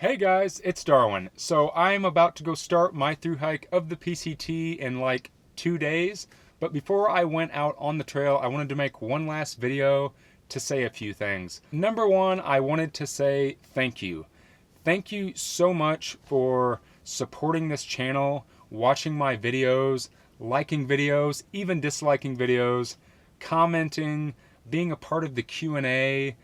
Hey guys, it's Darwin. So I'm about to go start my through hike of the PCT in like 2 days. But before I went out on the trail, I wanted to make one last video to say a few things. Number one, I wanted to say thank you. Thank you so much for supporting this channel, watching my videos, liking videos, even disliking videos, commenting, being a part of the Q&A,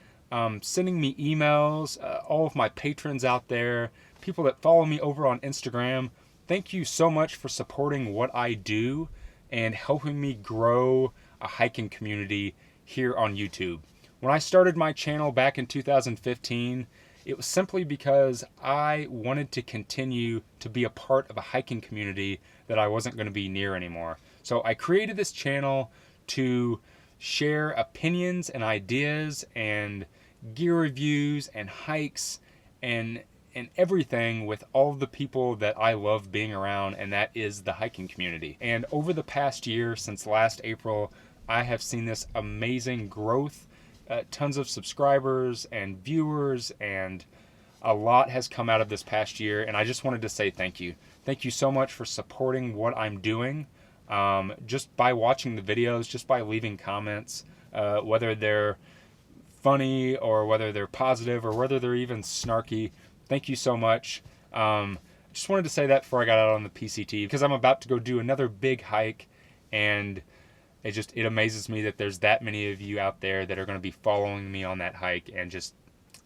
sending me emails, all of my patrons out there, people that follow me over on Instagram. Thank you so much for supporting what I do and helping me grow a hiking community here on YouTube. When I started my channel back in 2015, it was simply because I wanted to continue to be a part of a hiking community that I wasn't going to be near anymore. So I created this channel to share opinions and ideas and gear reviews and hikes and everything with all of the people that I love being around, and that is the hiking community. And over the past year, since last April, I have seen this amazing growth, tons of subscribers and viewers, and a lot has come out of this past year, and I just wanted to say thank you. Thank you so much for supporting what I'm doing, just by watching the videos, just by leaving comments, whether they're funny or whether they're positive or whether they're even snarky. Thank you so much. Just wanted to say that before I got out on the PCT, because I'm about to go do another big hike, and it amazes me that there's that many of you out there that are going to be following me on that hike and just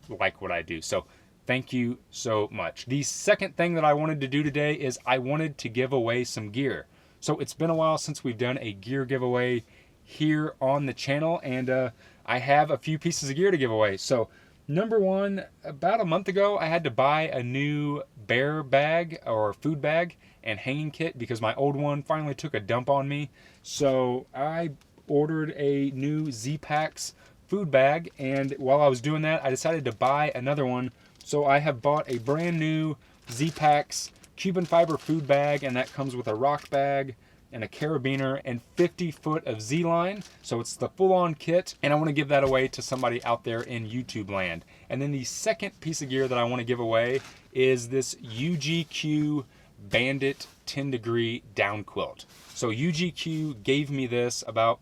like what I do. So thank you so much. The second thing that I wanted to do today is I wanted to give away some gear. So it's been a while since we've done a gear giveaway here on the channel, and I have a few pieces of gear to give away. So number one, about a month ago, I had to buy a new bear bag or food bag and hanging kit because my old one finally took a dump on me. So I ordered a new Zpacks food bag, and while I was doing that, I decided to buy another one. So I have bought a brand new Zpacks Cuban fiber food bag, and that comes with a rock bag and a carabiner and 50 foot of Z-line. So it's the full-on kit, and I want to give that away to somebody out there in YouTube land. And then the second piece of gear that I want to give away is this UGQ Bandit 10 degree down quilt. So UGQ gave me this about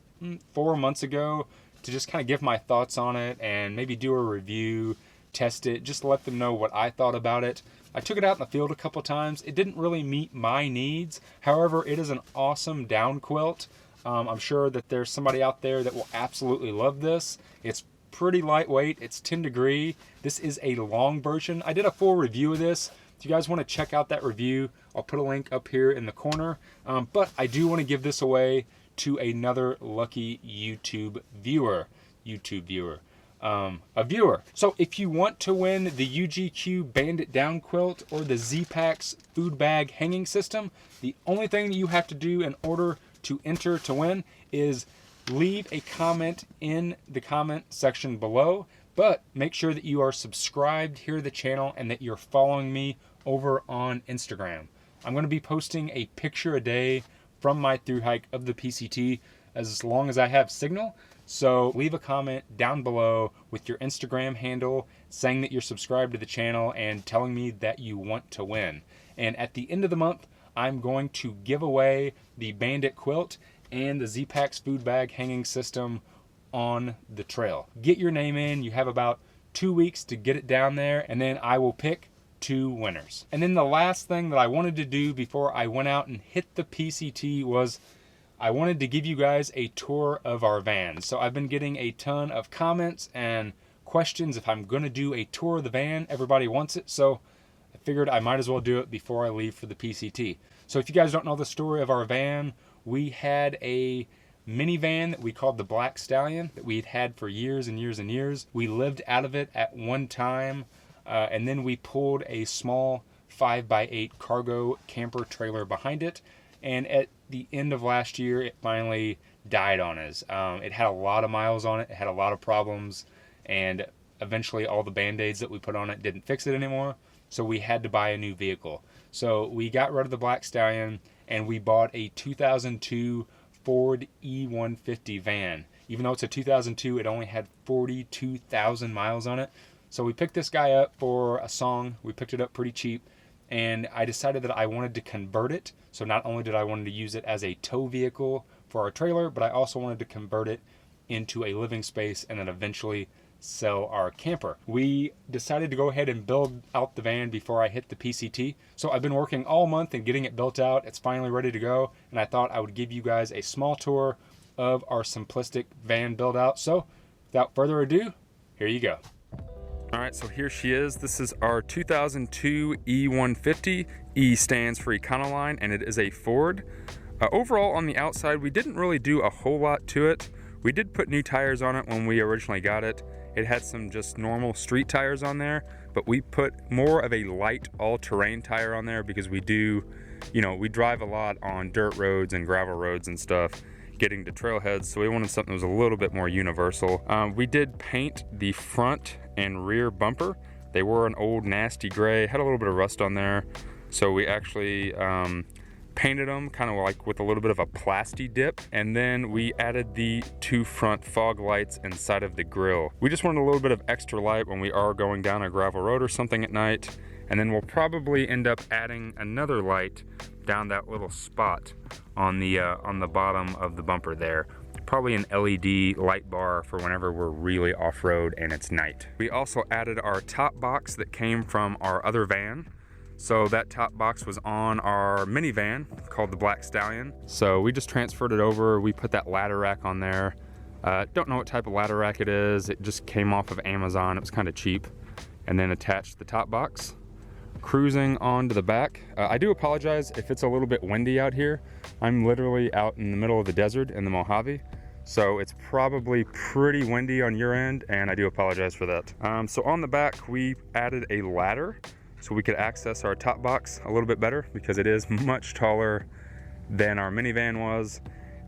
4 months ago to just kind of give my thoughts on it and maybe do a review, test it, just let them know what I thought about it. I took it out in the field a couple times. It didn't really meet my needs. However, it is an awesome down quilt. I'm sure that there's somebody out there that will absolutely love this. It's pretty lightweight. It's 10 degree. This is a long version. I did a full review of this. If you guys want to check out that review, I'll put a link up here in the corner. But I do want to give this away to another lucky YouTube viewer. A viewer. So if you want to win the UGQ Bandit down quilt or the Zpacks food bag hanging system, the only thing that you have to do in order to enter to win is leave a comment in the comment section below, but make sure that you are subscribed here to the channel and that you're following me over on Instagram. I'm going to be posting a picture a day from my through hike of the PCT as long as I have signal. So leave a comment down below with your Instagram handle saying that you're subscribed to the channel and telling me that you want to win. And at the end of the month, I'm going to give away the Bandit quilt and the Zpacks food bag hanging system on the trail. Get your name in. You have about 2 weeks to get it down there, and then I will pick 2 winners. And then the last thing that I wanted to do before I went out and hit the PCT was I wanted to give you guys a tour of our van. So I've been getting a ton of comments and questions if I'm going to do a tour of the van. Everybody wants it, so I figured I might as well do it before I leave for the PCT. So if you guys don't know the story of our van, we had a minivan that we called the Black Stallion that we'd had for years and years and years. We lived out of it at one time, and then we pulled a small 5x8 cargo camper trailer behind it. And at the end of last year, it finally died on us. It had a lot of miles on it. It had a lot of problems. And eventually all the Band-Aids that we put on it didn't fix it anymore. So we had to buy a new vehicle. So we got rid of the Black Stallion and we bought a 2002 Ford E150 van. Even though it's a 2002, it only had 42,000 miles on it. So we picked this guy up for a song. We picked it up pretty cheap, and I decided that I wanted to convert it. So not only did I want to use it as a tow vehicle for our trailer, but I also wanted to convert it into a living space and then eventually sell our camper. We decided to go ahead and build out the van before I hit the PCT. So I've been working all month and getting it built out. It's finally ready to go, and I thought I would give you guys a small tour of our simplistic van build out. So without further ado, here you go. All right, so here she is. This is our 2002 E150. E stands for Econoline, and it is a Ford. Overall, on the outside, we didn't really do a whole lot to it. We did put new tires on it when we originally got it. It had some just normal street tires on there, but we put more of a light all-terrain tire on there because we do, you know, we drive a lot on dirt roads and gravel roads and stuff, getting to trailheads, so we wanted something that was a little bit more universal. We did paint the front and rear bumper. They were an old nasty gray, had a little bit of rust on there, so we actually painted them kind of like with a little bit of a plasti dip, and then we added the two front fog lights inside of the grille. We just wanted a little bit of extra light when we are going down a gravel road or something at night, and then we'll probably end up adding another light down that little spot on the bottom of the bumper there. Probably an LED light bar for whenever we're really off-road and it's night. We also added our top box that came from our other van. So that top box was on our minivan called the Black Stallion. So we just transferred it over. We put that ladder rack on there. Don't know what type of ladder rack it is. It just came off of Amazon. It was kind of cheap. And then attached the top box. Cruising on to the back. I do apologize if it's a little bit windy out here. I'm literally out in the middle of the desert in the Mojave. So it's probably pretty windy on your end, and I do apologize for that. So on the back, we added a ladder so we could access our top box a little bit better because it is much taller than our minivan was.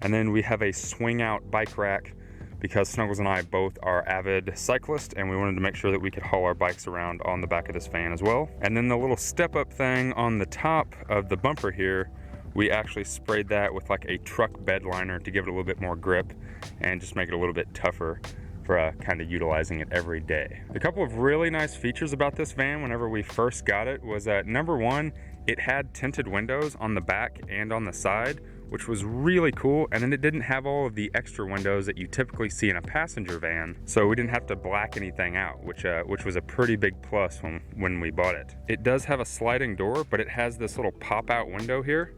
And then we have a swing out bike rack because Snuggles and I both are avid cyclists, and we wanted to make sure that we could haul our bikes around on the back of this van as well. And then the little step up thing on the top of the bumper here, we actually sprayed that with like a truck bed liner to give it a little bit more grip and just make it a little bit tougher for kind of utilizing it every day. A couple of really nice features about this van whenever we first got it was that number one, it had tinted windows on the back and on the side, which was really cool, and then it didn't have all of the extra windows that you typically see in a passenger van, so we didn't have to black anything out, which was a pretty big plus when we bought it. It does have a sliding door, but it has this little pop-out window here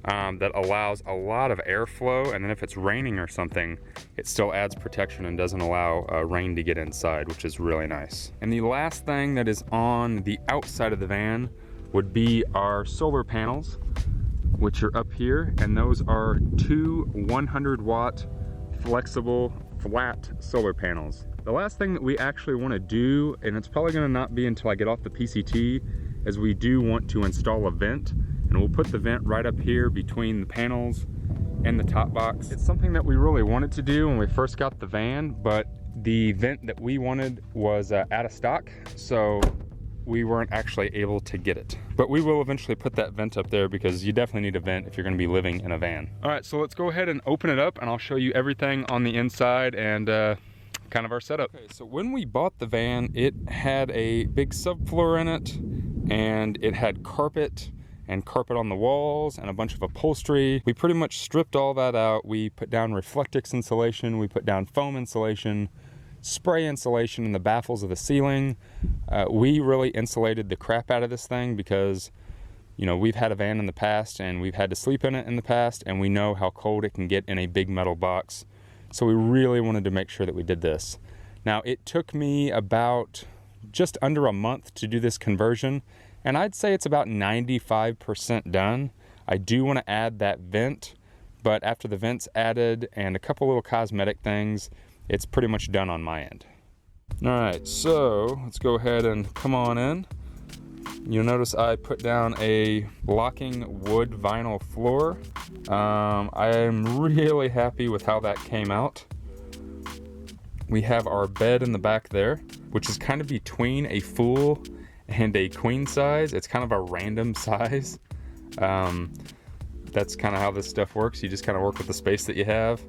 that allows a lot of airflow, and then if it's raining or something, it still adds protection and doesn't allow rain to get inside, which is really nice. And the last thing that is on the outside of the van would be our solar panels, which are up here, and those are two 100-watt flexible flat solar panels. The last thing that we actually want to do, and it's probably going to not be until I get off the PCT, is we do want to install a vent, and we'll put the vent right up here between the panels and the top box. It's something that we really wanted to do when we first got the van, but the vent that we wanted was out of stock, so we weren't actually able to get it. But we will eventually put that vent up there because you definitely need a vent if you're gonna be living in a van. All right, so let's go ahead and open it up and I'll show you everything on the inside and kind of our setup. Okay, so when we bought the van, it had a big subfloor in it, and it had carpet on the walls and a bunch of upholstery. We pretty much stripped all that out. We put down Reflectix insulation, we put down foam insulation, spray insulation in the baffles of the ceiling. We really insulated the crap out of this thing because, you know, we've had a van in the past and we've had to sleep in it in the past, and we know how cold it can get in a big metal box. So we really wanted to make sure that we did this. Now, it took me about just under a month to do this conversion, and I'd say it's about 95% done. I do want to add that vent, but after the vent's added and a couple little cosmetic things, it's pretty much done on my end. All right, so let's go ahead and come on in. You'll notice I put down a locking wood vinyl floor. I am really happy with how that came out. We have our bed in the back there, which is kind of between a full and a queen size. It's kind of a random size. That's kind of how this stuff works. You just kind of work with the space that you have.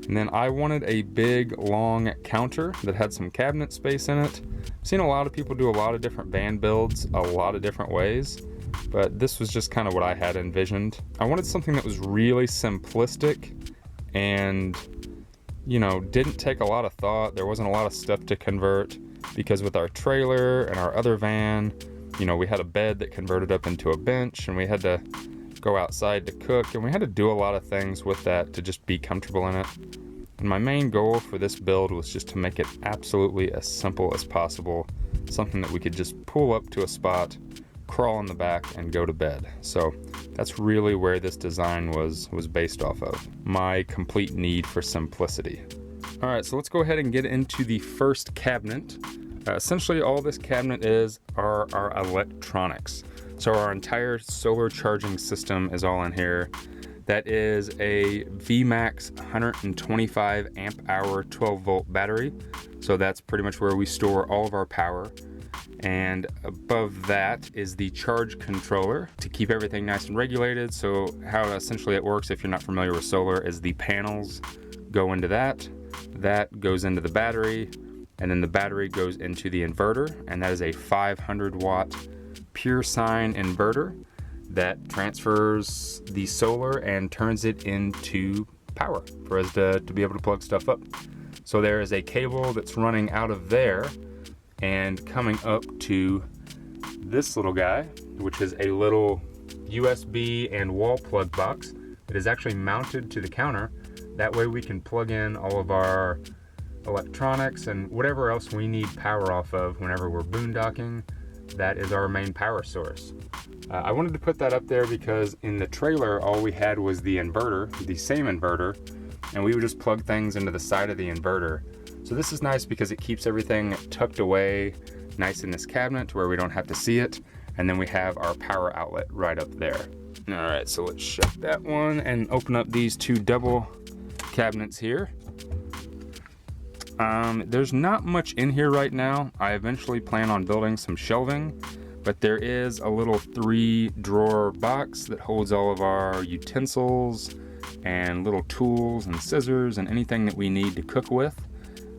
And then I wanted a big long counter that had some cabinet space in it. I've seen a lot of people do a lot of different van builds a lot of different ways, but this was just kind of what I had envisioned. I wanted something that was really simplistic and, you know, didn't take a lot of thought. There wasn't a lot of stuff to convert, because with our trailer and our other van, you know, we had a bed that converted up into a bench, and we had to go outside to cook, and we had to do a lot of things with that to just be comfortable in it. And my main goal for this build was just to make it absolutely as simple as possible, something that we could just pull up to a spot, crawl in the back, and go to bed. So that's really where this design was based off of, my complete need for simplicity. All right, so let's go ahead and get into the first cabinet. Essentially all this cabinet are our electronics. So our entire solar charging system is all in here. That is a VMAX 125 amp hour 12 volt battery. So that's pretty much where we store all of our power. And above that is the charge controller to keep everything nice and regulated. So how essentially it works, if you're not familiar with solar, is the panels go into that goes into the battery, and then the battery goes into the inverter, and that is a 500 watt pure sine inverter that transfers the solar and turns it into power for us to be able to plug stuff up. So there is a cable that's running out of there and coming up to this little guy, which is a little USB and wall plug box that is actually mounted to the counter. That way we can plug in all of our electronics and whatever else we need power off of whenever we're boondocking. That is our main power source. I wanted to put that up there because in the trailer all we had was the inverter, the same inverter, and we would just plug things into the side of the inverter. So this is nice because it keeps everything tucked away nice in this cabinet to where we don't have to see it, and then we have our power outlet right up there. All right, so let's shut that one and open up these two double cabinets here. There's not much in here right now. I eventually plan on building some shelving, but there is a little 3-drawer box that holds all of our utensils and little tools and scissors and anything that we need to cook with.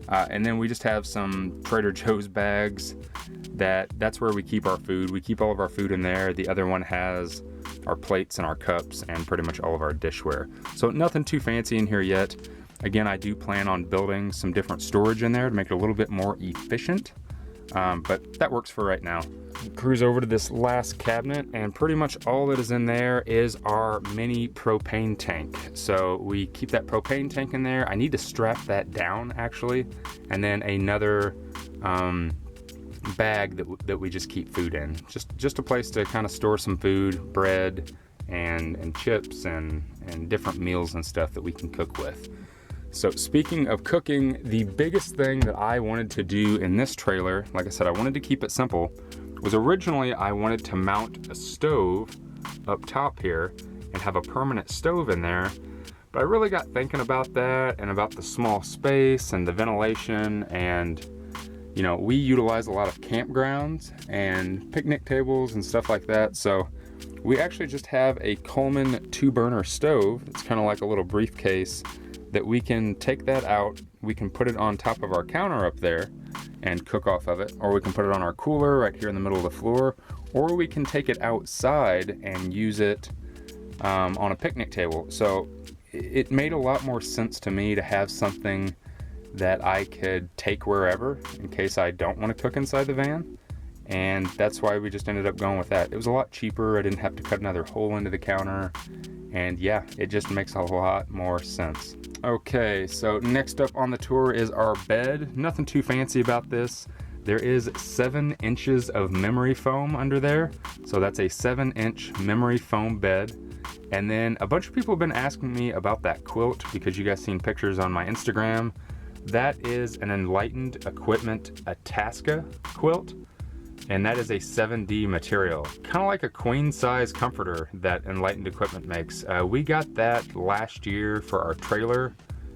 And then we just have some Trader Joe's bags that's where we keep our food. We keep all of our food in there. The other one has our plates and our cups and pretty much all of our dishware. So nothing too fancy in here yet. Again, I do plan on building some different storage in there to make it a little bit more efficient, but that works for right now. Cruise over to this last cabinet, and pretty much all that is in there is our mini propane tank. So we keep that propane tank in there. I need to strap that down actually, and then another bag that we just keep food in. Just a place to kind of store some food, bread, and chips and different meals and stuff that we can cook with. So speaking of cooking, the biggest thing that I wanted to do in this trailer, like I said, I wanted to keep it simple, was originally I wanted to mount a stove up top here and have a permanent stove in there. But I really got thinking about that and about the small space and the ventilation, and you know, we utilize a lot of campgrounds and picnic tables and stuff like that. So we actually just have a Coleman 2-burner stove. It's kind of like a little briefcase that we can take that out. We can put it on top of our counter up there and cook off of it, or we can put it on our cooler right here in the middle of the floor, or we can take it outside and use it on a picnic table. So it made a lot more sense to me to have something that I could take wherever in case I don't want to cook inside the van, and that's why we just ended up going with that. It was a lot cheaper. I didn't have to cut another hole into the counter, and yeah, it just makes a lot more sense. Okay, so next up on the tour is our bed. Nothing too fancy about this. There is 7 inches of memory foam under there, so that's a 7-inch memory foam bed. And then a bunch of people have been asking me about that quilt because you guys seen pictures on my Instagram. That is an Enlightened Equipment Itasca quilt, and that is a 7D material, kind of like a queen size comforter that Enlightened Equipment makes. We got that last year for our trailer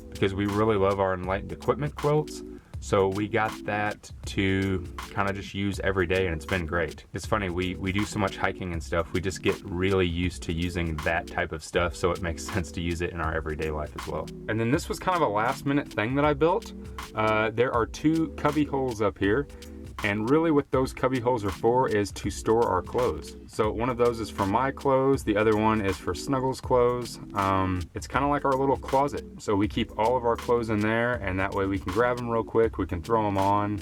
because we really love our Enlightened Equipment quilts. So we got that to kind of just use every day, and it's been great. It's funny, we do so much hiking and stuff, we just get really used to using that type of stuff, so it makes sense to use it in our everyday life as well. And then this was kind of a last minute thing that I built. There are 2 cubby holes up here, And really what those cubby holes are for is to store our clothes. So one of those is for my clothes, the other one is for Snuggles' clothes. It's kind of like our little closet. So we keep all of our clothes in there, and that way we can grab them real quick, we can throw them on,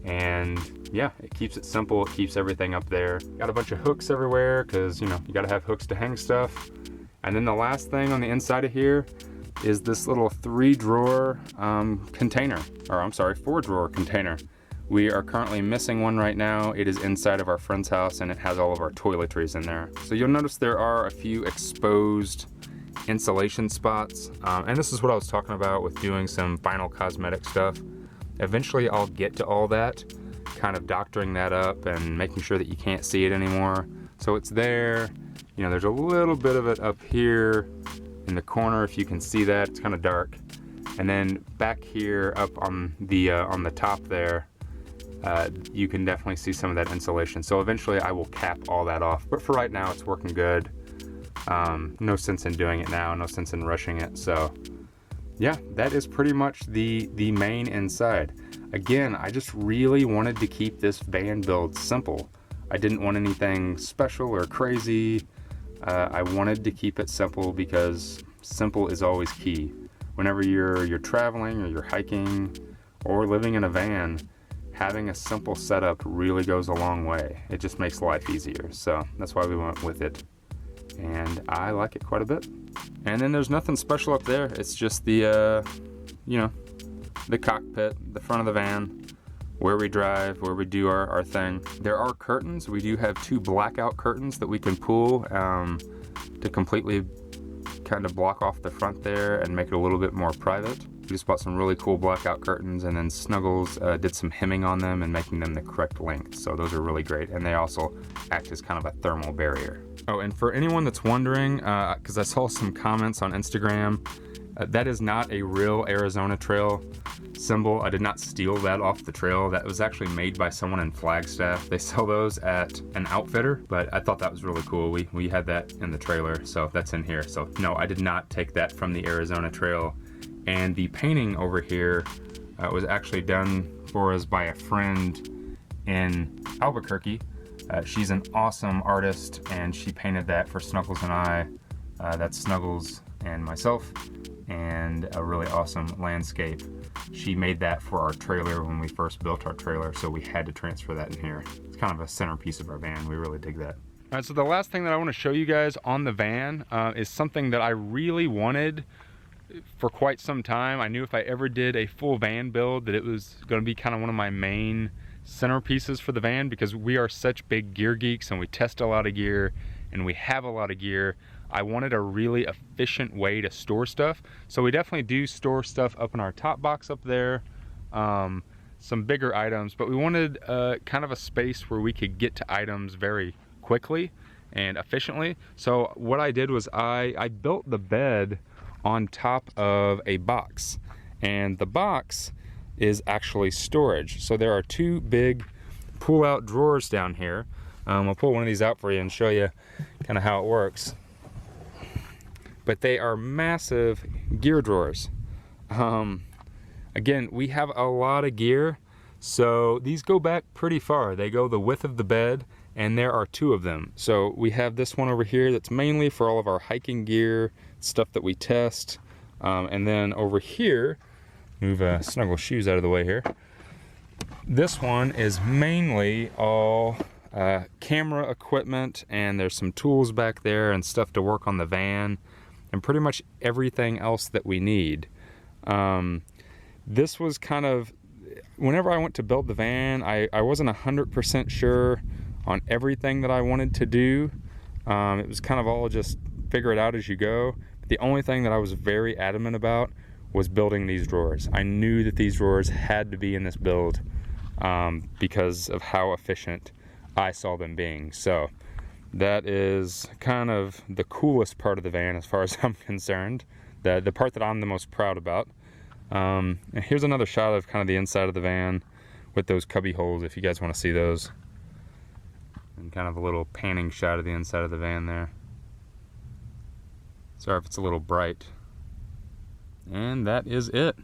and yeah, it keeps it simple, it keeps everything up there. Got a bunch of hooks everywhere, because you know, you gotta have hooks to hang stuff. And then the last thing on the inside of here is this little 3-drawer container, or I'm sorry, 4-drawer container. We are currently missing one right now. It is inside of our friend's house, and it has all of our toiletries in there. So you'll notice there are a few exposed insulation spots. And this is what I was talking about with doing some final cosmetic stuff. Eventually I'll get to all that, kind of doctoring that up and making sure that you can't see it anymore. So it's there. You know, there's a little bit of it up here in the corner, if you can see that. It's kind of dark. And then back here up on the top there, you can definitely see some of that insulation. So eventually I will cap all that off, but for right now it's working good. No sense in doing it now, no sense in rushing it. So yeah, that is pretty much the main inside. Again, I just really wanted to keep this van build simple. I didn't want anything special or crazy. I wanted to keep it simple because simple is always key. Whenever you're traveling or you're hiking or living in a van, having a simple setup really goes a long way. It just makes life easier. So that's why we went with it. And I like it quite a bit. And then there's nothing special up there. It's just the, you know, the cockpit, the front of the van, where we drive, where we do our thing. There are curtains. We do have 2 blackout curtains that we can pull to completely kind of block off the front there and make it a little bit more private. We just bought some really cool blackout curtains, and then Snuggles did some hemming on them and making them the correct length. So those are really great, and they also act as kind of a thermal barrier. Oh, and for anyone that's wondering, because I saw some comments on Instagram, that is not a real Arizona Trail symbol. I did not steal that off the trail. That was actually made by someone in Flagstaff. They sell those at an outfitter, but I thought that was really cool. We had that in the trailer, so that's in here. So no, I did not take that from the Arizona Trail. And the painting over here was actually done for us by a friend in Albuquerque. She's an awesome artist, and she painted that for Snuggles and I. That's Snuggles and myself, and a really awesome landscape. She made that for our trailer when we first built our trailer, so we had to transfer that in here. It's kind of a centerpiece of our van. We really dig that. All right, so the last thing that I want to show you guys on the van is something that I really wanted for quite some time. I knew if I ever did a full van build that it was going to be kind of one of my main centerpieces for the van, because we are such big gear geeks and we test a lot of gear and we have a lot of gear. I wanted a really efficient way to store stuff. So we definitely do store stuff up in our top box up there, some bigger items, but we wanted kind of a space where we could get to items very quickly and efficiently. So what I did was I built the bed on top of a box, and the box is actually storage. So there are 2 big pull-out drawers down here. I'll pull one of these out for you and show you kind of how it works. But they are massive gear drawers. Again, we have a lot of gear, so these go back pretty far. They go the width of the bed, and there are 2 of them. So we have this one over here that's mainly for all of our hiking gear, stuff that we test. And then over here, move Snuggle's shoes out of the way here. This one is mainly all camera equipment, and there's some tools back there and stuff to work on the van, and pretty much everything else that we need. This was kind of, whenever I went to build the van, I wasn't 100% sure on everything that I wanted to do. It was kind of all just figure it out as you go. But the only thing that I was very adamant about was building these drawers. I knew that these drawers had to be in this build because of how efficient I saw them being. So that is kind of the coolest part of the van as far as I'm concerned. The part that I'm the most proud about. And here's another shot of kind of the inside of the van with those cubby holes, if you guys want to see those. And kind of a little panning shot of the inside of the van there. Sorry if it's a little bright. And that is it.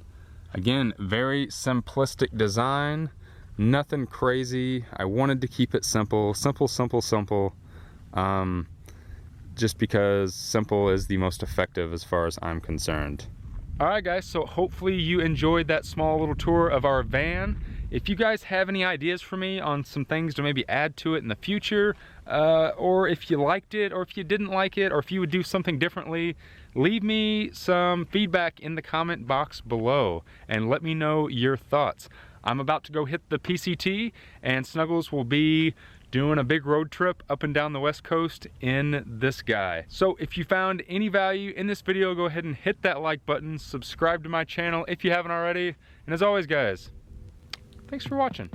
Again, very simplistic design. Nothing crazy. I wanted to keep it simple, simple. Just because simple is the most effective as far as I'm concerned. Alright guys, so hopefully you enjoyed that small little tour of our van. If you guys have any ideas for me on some things to maybe add to it in the future, or if you liked it, or if you didn't like it, or if you would do something differently, leave me some feedback in the comment box below and let me know your thoughts. I'm about to go hit the PCT, and Snuggles will be doing a big road trip up and down the West Coast in this guy. So if you found any value in this video, go ahead and hit that like button, subscribe to my channel if you haven't already, and as always guys, thanks for watching.